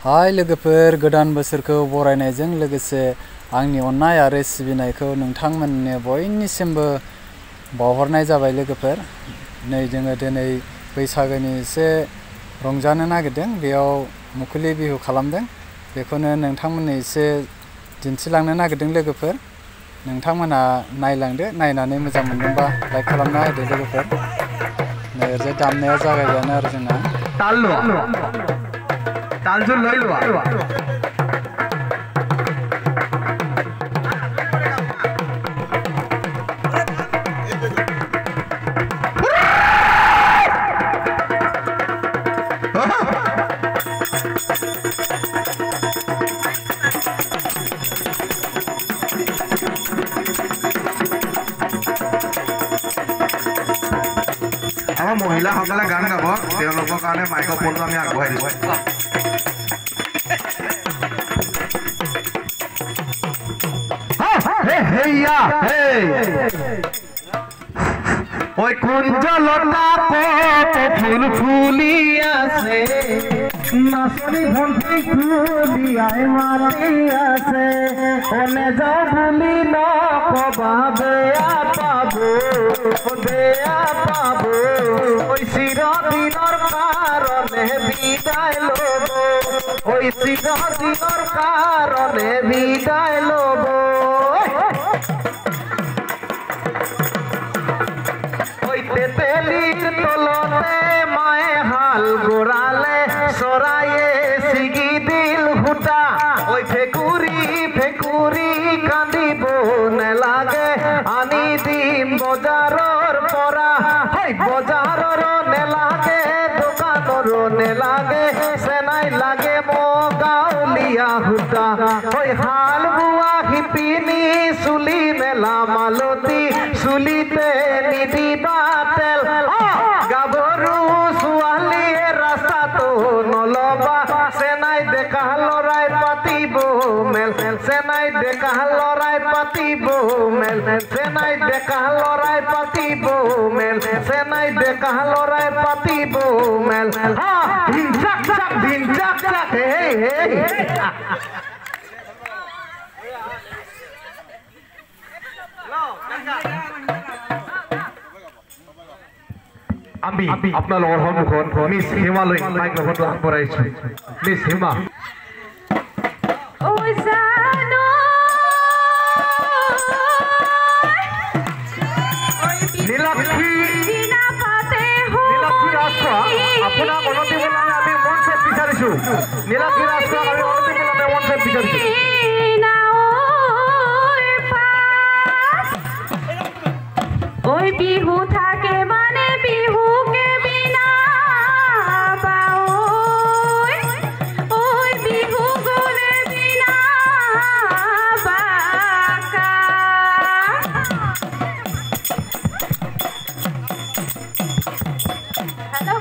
हाय लोगोफोर गोदान बोसोरखौ बरायनायजों लोगोसे आंनि अननाय आरो सिबिनायखौ नोंथांमोननो बयनिसिमबो बावहरनाय जाबाय लोगोफोर। नै जोङो दिनै बैसागोनि एसे रंजानो नागिरदों, बेयाव मुखुलि बिहु खालामदों, बेखौनो नोंथांमोननो एसे दिन्थिलांनो नागिरदों लोगोफोर। नोंथांमोना नायलांदो, नायनानै मोजां मोनदोंबा लाइक खालामना होदो लोगोफोर। नै ओरैजाय दामनाया जागायबायानो आरो जोंना तालजुल लई लो महिला सकले गान गाब कारण माइक्रोफोन आम आगबाई दी कुंजलता फूल फूली आसे नाचनी घंटी फूलियाए माती आसे ओने जाओ भूली न कबा बेया पाबो ओई सिरा दिनर कारणे बिदाय लोबो ओई सिरा दिनर कारणे बिदाय लोबो तेलीर तलते माए हाल गोराले सराये सिगी दिल हुटा ओई फेकुरी कांदिबो ने लागे आनी दिम बजारर परा ओई बजारर ने लागे दोकानर ने लागे सेनाई लागे मो गाउलिया हुटा ओई हाल बुआ हिपिनी सुली मेला मालती सुलीते निधि बातेल गाबरू सुआली रास्ता तो नलबा सेनाई देखा लड़ाई पातिबो मेल सेनाई देखा लड़ाई पातिबो मेल सेनाई देखा लड़ाई पातिबो मेल सेनाई देखा लड़ाई पातिबो मेल दिन चक हे আমি আপোনালোকৰ সন্মুখত মিছ হিমালৈ মাইক্ৰফোনটো আগবঢ়াইছো। মিছ হিমা আপোনাক অনুমতি বনাই আমি মঞ্চত বিচাৰিছো। নীলাক্ষী ৰাজখোৱাক আমি অনুমতি বনাই মঞ্চত বিচাৰিছো। ওই বিহু থাকে মানে বিহু কে বিনা বাওই ওই বিহু গলে বিনা বাকা হ্যালো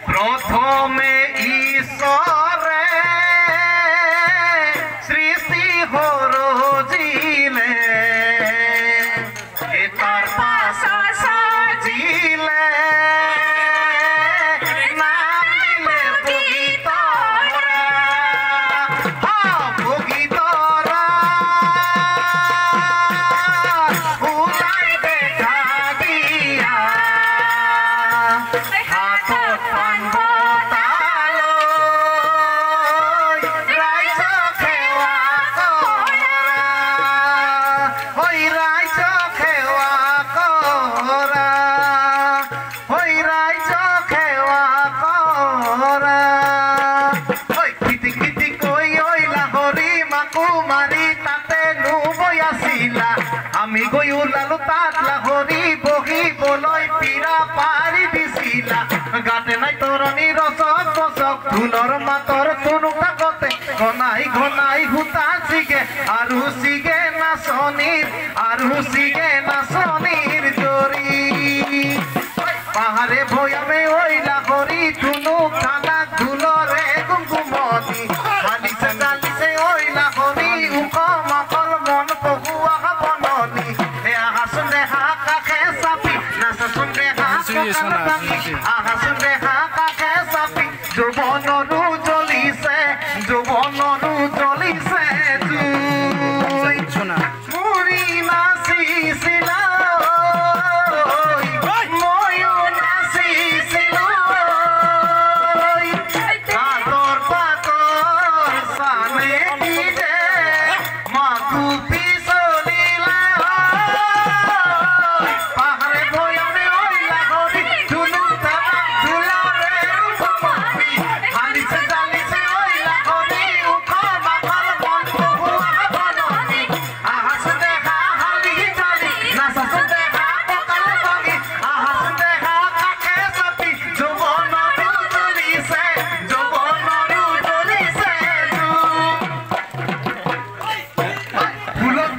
প্রথমে ঈশ্বরে সৃষ্টি হরজিলে তার পাশা সাজিলে নাম দিলে বগিতরা মারি তাতে নুবই আছিলা আমি গৈ ওলালো তাত লাহৰি বহিবলৈ পীৰা পাৰি দিছিলা গাতে নাই তৰণি ৰচক বচক ঢোলৰ মাতৰ তুনুক থাকতে ঘনাই ঘনাই সূতা চিগে আৰু চিগে নাচনীৰ জৰি পাহাৰে ভৈয়ামে ঐ লাহৰি তুনুক ঠাণ্ডা ঢোলৰে গুমগুমনি হালিছে জালিছে ঐ লাহৰি উখ মাখল মন পহুৱা বননি আহাচোন দেহা কাষে চাপি নাচাচোন দেহা আহাচোন দেহা কাষে চাপি যৌৱনৰো জ্বলিছে মুৰি নাচিছিলা ময়ো নাচিছিলো পাতৰ চানে দিলে মাথো পিছলিলে পাহাৰে ভৈয়ামে ঐ লাহৰি ধুনু দাদা ধুলাৰে ৰূপমতি হালিছে জালিছে ঐ লাহৰি উখ মাখল মন পহুৱা বননি আহাচোন দেহা হালি জালি নাচাচোন দেহা কঁকাল ভাঙি আহাচোন দেহা কাষে চাপি যৌৱনৰো জ্বলিছে ফুলত